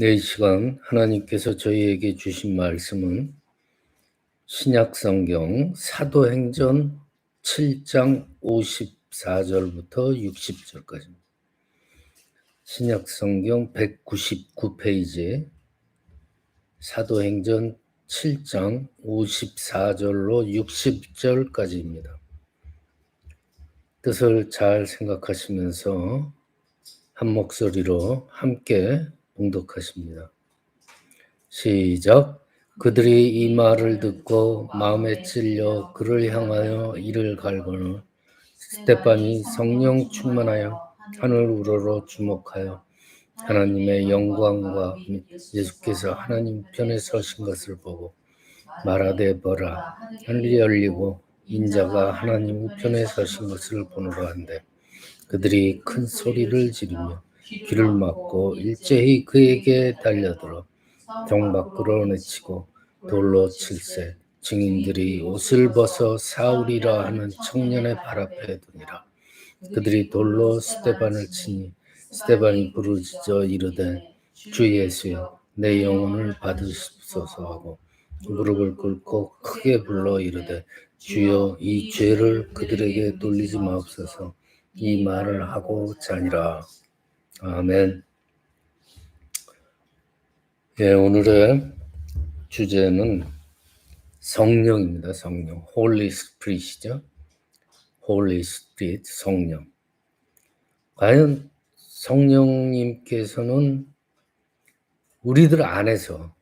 이 시간 하나님께서 저희에게 주신 말씀은 신약성경 사도행전 7장 54절부터 60절까지입니다. 신약성경 199페이지에 사도행전 7장 54절로 60절까지입니다. 뜻을 잘 생각하시면서 한 목소리로 함께 봉독하십니다. 시작. 그들이 이 말을 듣고 마음에 찔려 그를 향하여 이를 갈거늘 스데반이 성령 충만하여 하늘 우러러 주목하여 하나님의 영광과 및 예수께서 하나님 편에 서신 것을 보고 말하되 보라, 하늘이 열리고 인자가 하나님 우편에 서신 것을 보노라 한데 그들이 큰 소리를 지르며 귀를 막고 일제히 그에게 달려들어 성 밖으로 내치고 돌로 칠세 증인들이 옷을 벗어 사울이라 하는 청년의 발 앞에 두니라. 그들이 돌로 스데반을 치니 스데반이 부르짖어 이르되 주 예수여 내 영혼을 받으시옵소서 하고 무릎을 꿇고 크게 불러 이르되 주여 이 죄를 그들에게 돌리지 마옵소서. 이 말을 하고 자니라. 아멘. 오늘의 주제는 성령입니다. 성령. Holy Spirit이죠. Holy Spirit, 성령. 과연 성령님께서는 우리들 안에서,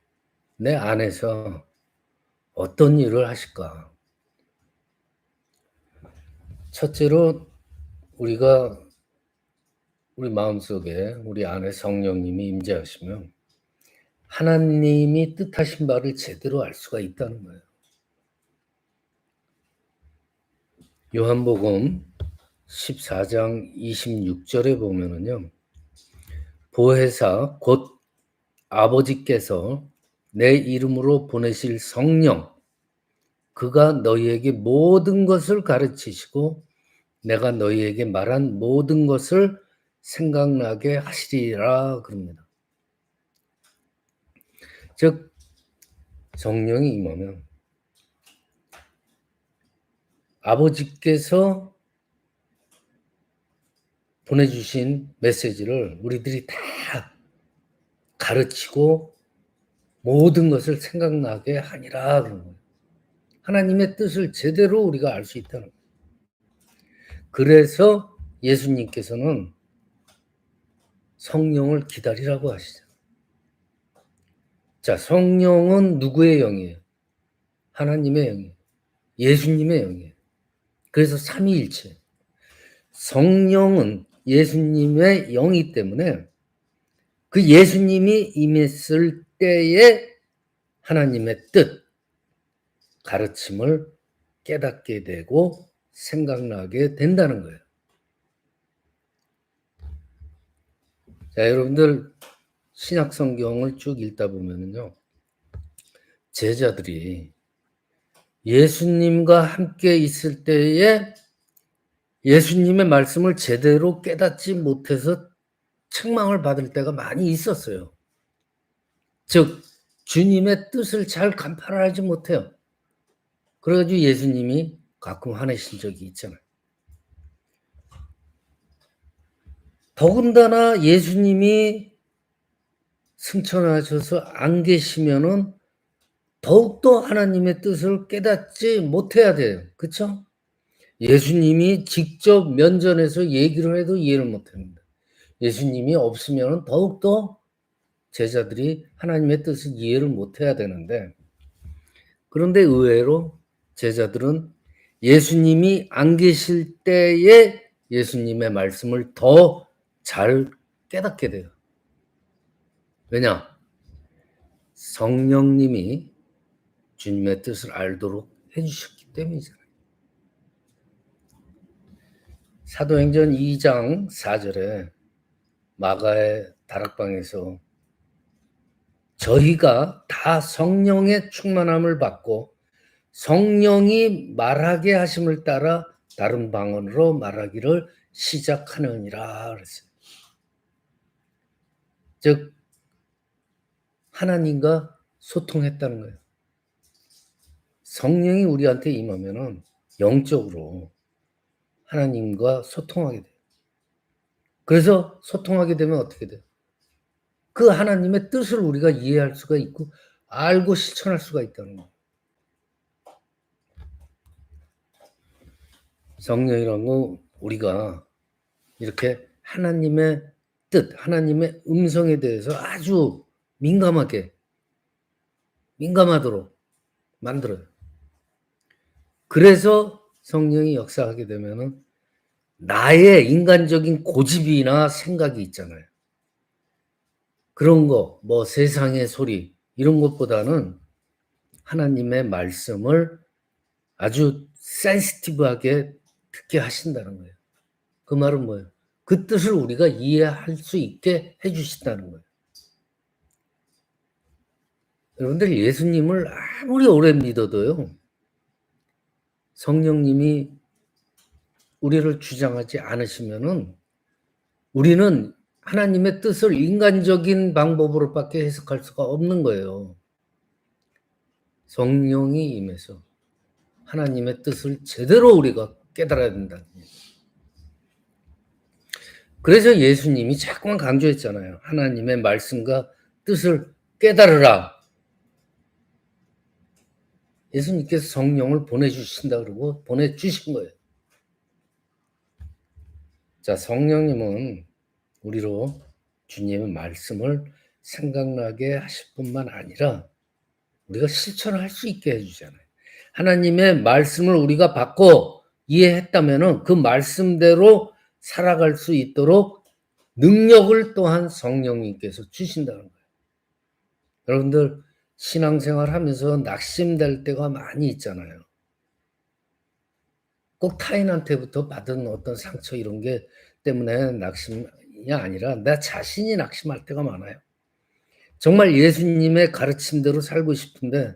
내 안에서 어떤 일을 하실까? 첫째로 우리가 우리 마음속에 우리 안에 성령님이 임재하시면 하나님이 뜻하신 바를 제대로 알 수가 있다는 거예요. 요한복음 14장 26절에 보면은요. 보혜사 곧 아버지께서 내 이름으로 보내실 성령 그가 너희에게 모든 것을 가르치시고 내가 너희에게 말한 모든 것을 생각나게 하시리라 그럽니다. 즉 성령이 임하면 아버지께서 보내주신 메시지를 우리들이 다 가르치고 모든 것을 생각나게 하니라 그런 거예요. 하나님의 뜻을 제대로 우리가 알 수 있다는 거예요. 그래서 예수님께서는 성령을 기다리라고 하시죠. 자, 성령은 누구의 영이에요? 하나님의 영이에요. 예수님의 영이에요. 그래서 삼위일체. 성령은 예수님의 영이기 때문에 그 예수님이 임했을 때에 하나님의 뜻, 가르침을 깨닫게 되고 생각나게 된다는 거예요. 자, 여러분들 신약 성경을 쭉 읽다 보면은요. 제자들이 예수님과 함께 있을 때에 예수님의 말씀을 제대로 깨닫지 못해서 책망을 받을 때가 많이 있었어요. 즉 주님의 뜻을 잘 간파하지 못해요. 그래가지고 예수님이 가끔 화내신 적이 있잖아요. 더군다나 예수님이 승천하셔서 안 계시면은 더욱더 하나님의 뜻을 깨닫지 못해야 돼요. 그렇죠? 예수님이 직접 면전에서 얘기를 해도 이해를 못합니다. 예수님이 없으면 더욱더 제자들이 하나님의 뜻을 이해를 못해야 되는데 그런데 의외로 제자들은 예수님이 안 계실 때에 예수님의 말씀을 더 잘 깨닫게 돼요. 왜냐? 성령님이 주님의 뜻을 알도록 해주셨기 때문이잖아요. 사도행전 2장 4절에 마가의 다락방에서 저희가 다 성령의 충만함을 받고 성령이 말하게 하심을 따라 다른 방언으로 말하기를 시작하느니라 그랬어요. 즉 하나님과 소통했다는 거예요. 성령이 우리한테 임하면은 영적으로 하나님과 소통하게 돼요. 그래서 소통하게 되면 어떻게 돼요? 그 하나님의 뜻을 우리가 이해할 수가 있고 알고 실천할 수가 있다는 거예요. 성령이라는 거 우리가 이렇게 하나님의 뜻, 하나님의 음성에 대해서 아주 민감하도록 만들어요. 그래서 성령이 역사하게 되면은 나의 인간적인 고집이나 생각이 있잖아요. 그런 거, 뭐 세상의 소리 이런 것보다는 하나님의 말씀을 아주 센시티브하게 듣게 하신다는 거예요. 그 말은 뭐예요? 그 뜻을 우리가 이해할 수 있게 해주신다는 거예요. 여러분들 예수님을 아무리 오래 믿어도요. 성령님이 우리를 주장하지 않으시면은 우리는 하나님의 뜻을 인간적인 방법으로밖에 해석할 수가 없는 거예요. 성령이 임해서 하나님의 뜻을 제대로 우리가 깨달아야 된다는 거예요. 그래서 예수님이 자꾸만 강조했잖아요. 하나님의 말씀과 뜻을 깨달으라. 예수님께서 성령을 보내주신다 그러고 보내주신 거예요. 자, 성령님은 우리로 주님의 말씀을 생각나게 하실 뿐만 아니라 우리가 실천할 수 있게 해주잖아요. 하나님의 말씀을 우리가 받고 이해했다면 그 말씀대로 살아갈 수 있도록 능력을 또한 성령님께서 주신다는 거예요. 여러분들 신앙생활 하면서 낙심될 때가 많이 있잖아요. 꼭 타인한테부터 받은 어떤 상처 이런 게 때문에 낙심이 아니라 나 자신이 낙심할 때가 많아요. 정말 예수님의 가르침대로 살고 싶은데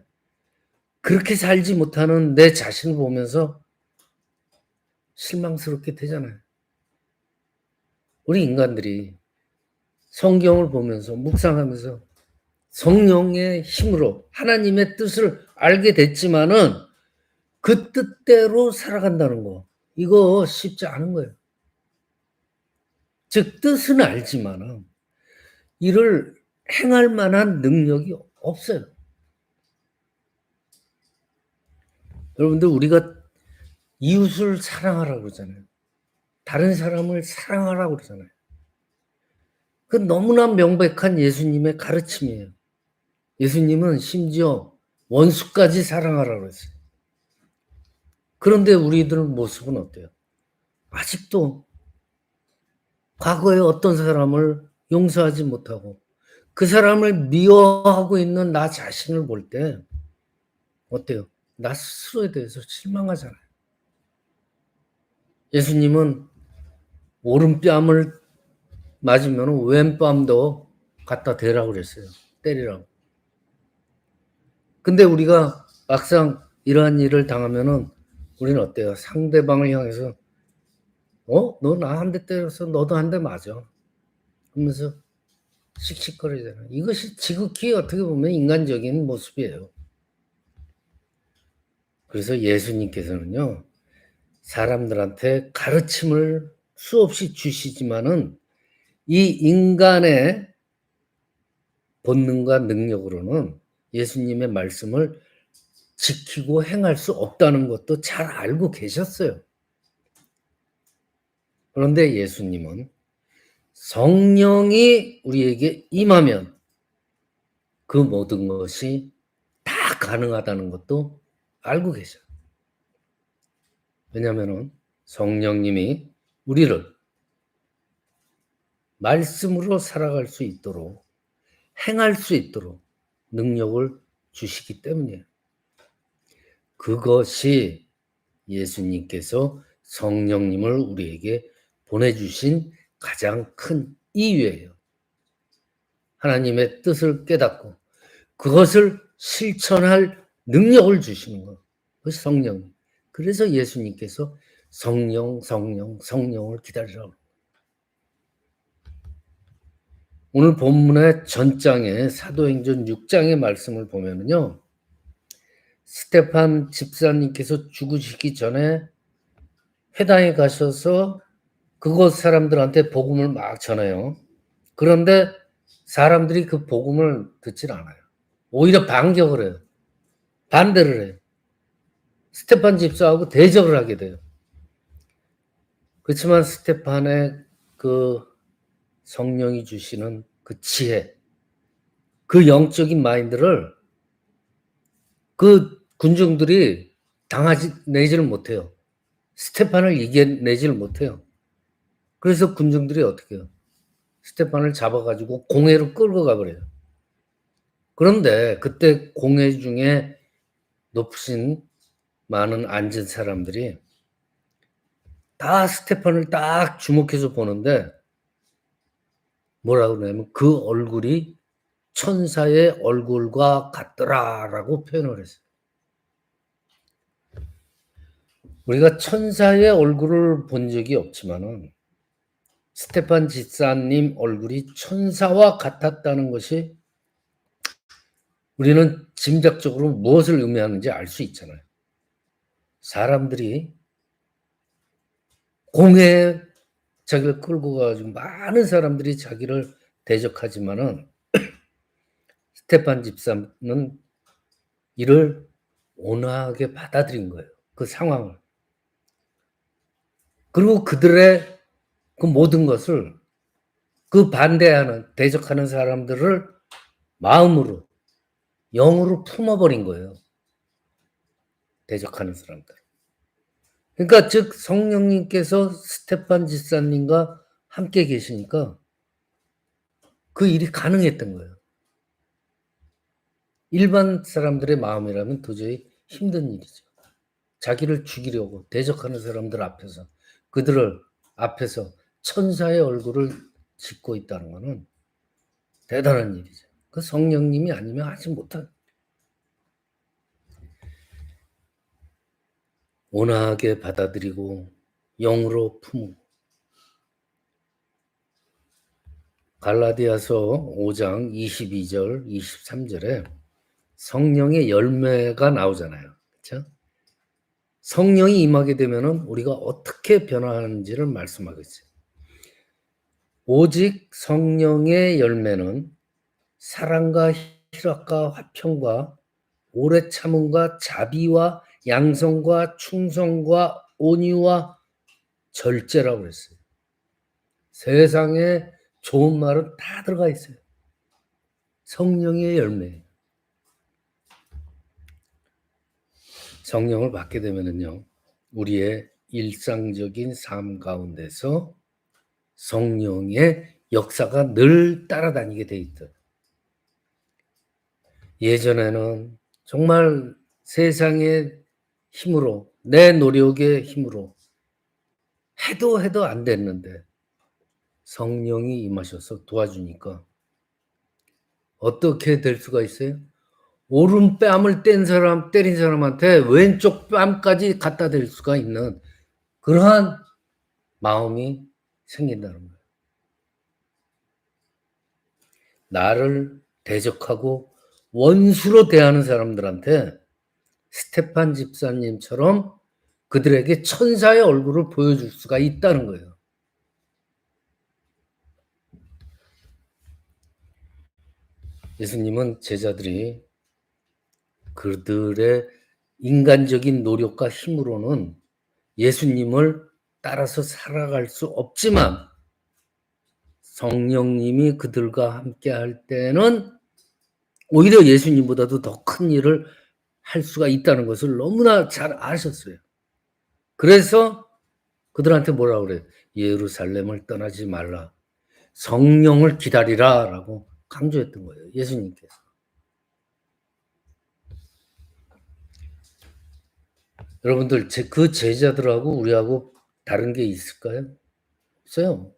그렇게 살지 못하는 내 자신을 보면서 실망스럽게 되잖아요. 우리 인간들이 성경을 보면서 묵상하면서 성령의 힘으로 하나님의 뜻을 알게 됐지만은 그 뜻대로 살아간다는 거 이거 쉽지 않은 거예요. 즉 뜻은 알지만은 이를 행할 만한 능력이 없어요. 여러분들 우리가 이웃을 사랑하라고 그러잖아요. 다른 사람을 사랑하라고 그러잖아요. 그 너무나 명백한 예수님의 가르침이에요. 예수님은 심지어 원수까지 사랑하라고 그랬어요. 그런데 우리들 모습은 어때요? 아직도 과거에 어떤 사람을 용서하지 못하고 그 사람을 미워하고 있는 나 자신을 볼 때 어때요? 나 스스로에 대해서 실망하잖아요. 예수님은 오른뺨을 맞으면 왼뺨도 갖다 대라고 그랬어요. 때리라고. 근데 우리가 막상 이러한 일을 당하면은 우리는 어때요? 상대방을 향해서 너 나 한 대 때려서 너도 한 대 맞아. 하면서 씩씩거리잖아요. 이것이 지극히 어떻게 보면 인간적인 모습이에요. 그래서 예수님께서는요. 사람들한테 가르침을 수없이 주시지만은 이 인간의 본능과 능력으로는 예수님의 말씀을 지키고 행할 수 없다는 것도 잘 알고 계셨어요. 그런데 예수님은 성령이 우리에게 임하면 그 모든 것이 다 가능하다는 것도 알고 계셔요. 왜냐하면 성령님이 우리를 말씀으로 살아갈 수 있도록 행할 수 있도록 능력을 주시기 때문이에요. 그것이 예수님께서 성령님을 우리에게 보내주신 가장 큰 이유예요. 하나님의 뜻을 깨닫고 그것을 실천할 능력을 주시는 것. 그것이 성령. 그래서 예수님께서 성령을 기다리라고. 오늘 본문의 전장에 사도행전 6장의 말씀을 보면은요. 스테판 집사님께서 죽으시기 전에 회당에 가셔서 그곳 사람들한테 복음을 막 전해요. 그런데 사람들이 그 복음을 듣질 않아요. 오히려 반격을 해요. 반대를 해요. 스테판 집사하고 대적을 하게 돼요. 그렇지만 스테판의 그 성령이 주시는 그 지혜, 그 영적인 마인드를 그 군중들이 내지를 못해요. 스테판을 이겨내지를 못해요. 그래서 군중들이 어떻게 해요? 스테판을 잡아가지고 공회로 끌고 가버려요. 그런데 그때 공회 중에 높으신 많은 앉은 사람들이 다 스테판을 딱 주목해서 보는데 뭐라고 그러냐면 그 얼굴이 천사의 얼굴과 같더라라고 표현을 했어요. 우리가 천사의 얼굴을 본 적이 없지만은 스테판 집사님 얼굴이 천사와 같았다는 것이 우리는 짐작적으로 무엇을 의미하는지 알 수 있잖아요. 사람들이 공회에 자기를 끌고 가가지고 많은 사람들이 자기를 대적하지만은 스테판 집사는 이를 온화하게 받아들인 거예요. 그 상황을. 그리고 그들의 그 모든 것을 그 반대하는, 대적하는 사람들을 마음으로, 영으로 품어버린 거예요. 대적하는 사람들. 그러니까 즉 성령님께서 스테판 집사님과 함께 계시니까 그 일이 가능했던 거예요. 일반 사람들의 마음이라면 도저히 힘든 일이죠. 자기를 죽이려고 대적하는 사람들 앞에서 그들을 앞에서 천사의 얼굴을 짓고 있다는 것은 대단한 일이죠. 그 성령님이 아니면 하지 못한. 온화하게 받아들이고 영으로 품고. 갈라디아서 5장 22절 23절에 성령의 열매가 나오잖아요. 그렇죠? 성령이 임하게 되면은 우리가 어떻게 변화하는지를 말씀하고 있어요. 오직 성령의 열매는 사랑과 희락과 화평과 오래 참음과 자비와 양성과 충성과 온유와 절제라고 그랬어요. 세상에 좋은 말은 다 들어가 있어요. 성령의 열매. 성령을 받게 되면은요, 우리의 일상적인 삶 가운데서 성령의 역사가 늘 따라다니게 돼 있다. 예전에는 정말 세상의 힘으로, 내 노력의 힘으로 해도 안 됐는데 성령이 임하셔서 도와주니까 어떻게 될 수가 있어요? 오른뺨을 때린 사람한테 왼쪽 뺨까지 갖다 댈 수가 있는 그러한 마음이 생긴다는 거예요. 나를 대적하고 원수로 대하는 사람들한테 스테판 집사님처럼 그들에게 천사의 얼굴을 보여줄 수가 있다는 거예요. 예수님은 제자들이 그들의 인간적인 노력과 힘으로는 예수님을 따라서 살아갈 수 없지만 성령님이 그들과 함께 할 때는 오히려 예수님보다도 더 큰 일을 할 수가 있다는 것을 너무나 잘 아셨어요. 그래서 그들한테 뭐라고 그래요? 예루살렘을 떠나지 말라. 성령을 기다리라 라고 강조했던 거예요. 예수님께서. 여러분들 그 제자들하고 우리하고 다른 게 있을까요? 없어요.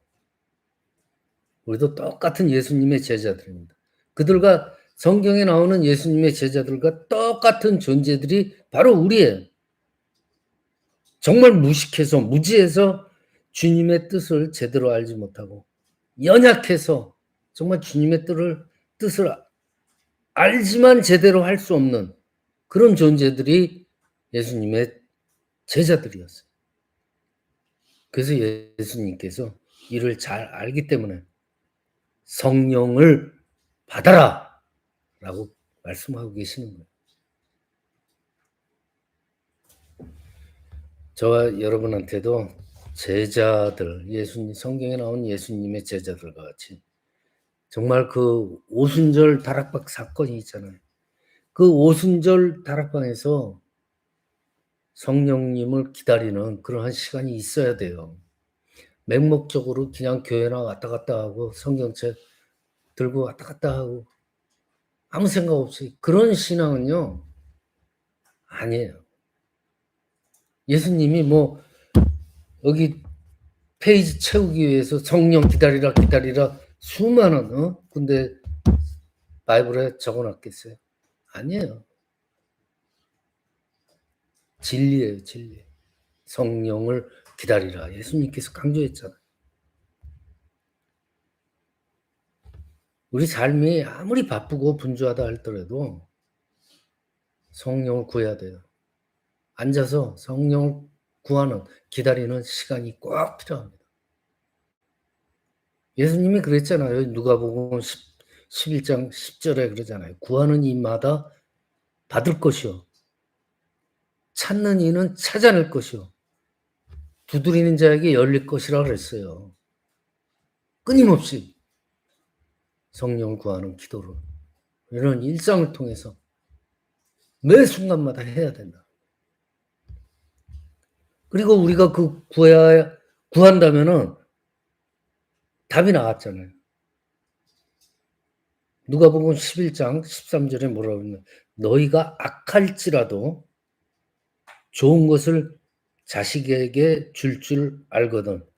우리도 똑같은 예수님의 제자들입니다. 그들과 성경에 나오는 예수님의 제자들과 똑같은 존재들이 바로 우리예요. 정말 무식해서 무지해서 주님의 뜻을 제대로 알지 못하고 연약해서 정말 주님의 뜻을 알지만 제대로 할 수 없는 그런 존재들이 예수님의 제자들이었어요. 그래서 예수님께서 이를 잘 알기 때문에 성령을 받아라 라고 말씀하고 계시는 거예요. 저와 여러분한테도 제자들, 성경에 나온 예수님의 제자들과 같이 정말 그 오순절 다락방 사건이 있잖아요. 그 오순절 다락방에서 성령님을 기다리는 그러한 시간이 있어야 돼요. 맹목적으로 그냥 교회나 왔다 갔다 하고 성경책 들고 왔다 갔다 하고 아무 생각 없이 그런 신앙은요 아니에요. 예수님이 뭐 여기 페이지 채우기 위해서 성령 기다리라 수많은 근데 바이블에 적어놨겠어요? 아니에요. 진리예요, 진리. 성령을 기다리라. 예수님께서 강조했잖아요. 우리 삶이 아무리 바쁘고 분주하다 할더라도 성령을 구해야 돼요. 앉아서 성령을 구하는, 기다리는 시간이 꼭 필요합니다. 예수님이 그랬잖아요. 누가복음 11장 10절에 그러잖아요. 구하는 이마다 받을 것이요. 찾는 이는 찾아낼 것이요. 두드리는 자에게 열릴 것이라 그랬어요. 끊임없이 성령을 구하는 기도를 이런 일상을 통해서 매 순간마다 해야 된다. 그리고 우리가 구한다면은 답이 나왔잖아요. 누가복음 11장 13절에 뭐라고 했냐? 너희가 악할지라도 좋은 것을 자식에게 줄 알거든.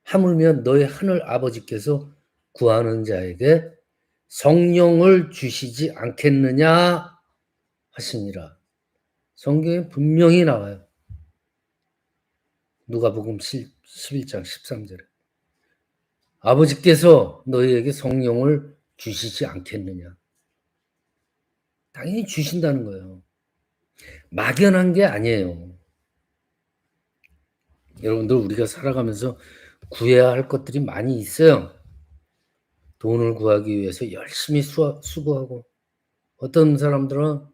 하물며 너희 하늘 아버지께서 구하는 자에게 성령을 주시지 않겠느냐 하시니라. 성경에 분명히 나와요. 누가복음 11장 13절에. 아버지께서 너희에게 성령을 주시지 않겠느냐. 당연히 주신다는 거예요. 막연한 게 아니에요. 여러분들 우리가 살아가면서 구해야 할 것들이 많이 있어요. 돈을 구하기 위해서 열심히 수고하고 어떤 사람들은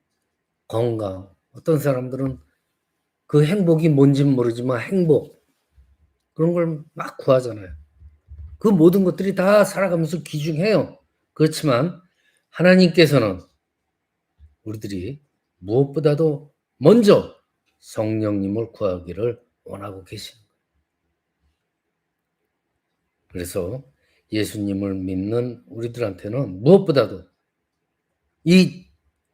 건강, 어떤 사람들은 그 행복이 뭔지는 모르지만 행복 그런 걸 막 구하잖아요. 그 모든 것들이 다 살아가면서 귀중해요. 그렇지만 하나님께서는 우리들이 무엇보다도 먼저 성령님을 구하기를 원하고 계십니다. 그래서 예수님을 믿는 우리들한테는 무엇보다도 이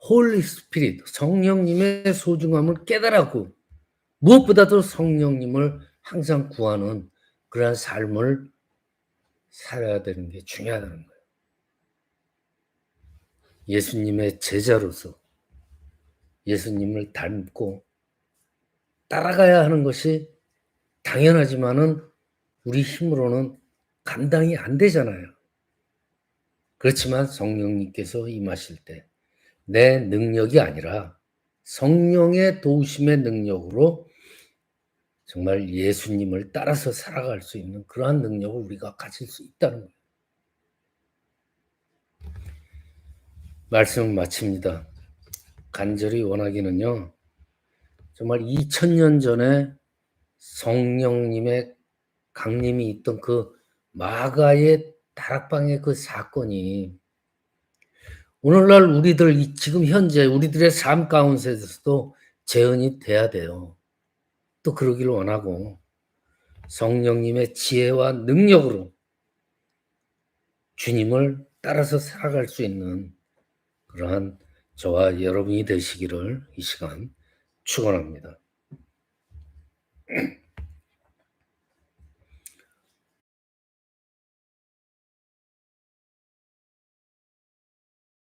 홀리 스피릿, 성령님의 소중함을 깨달았고 무엇보다도 성령님을 항상 구하는 그러한 삶을 살아야 되는 게 중요하다는 거예요. 예수님의 제자로서 예수님을 닮고 따라가야 하는 것이 당연하지만은 우리 힘으로는 감당이 안 되잖아요. 그렇지만 성령님께서 임하실 때 내 능력이 아니라 성령의 도우심의 능력으로 정말 예수님을 따라서 살아갈 수 있는 그러한 능력을 우리가 가질 수 있다는 거예요. 말씀을 마칩니다. 간절히 원하기는요. 정말 2000년 전에 성령님의 강림이 있던 그 마가의 다락방의 그 사건이 오늘날 우리들 지금 현재 우리들의 삶 가운데서도 재현이 돼야 돼요. 또 그러기를 원하고 성령님의 지혜와 능력으로 주님을 따라서 살아갈 수 있는 그러한 저와 여러분이 되시기를 이 시간 축원합니다.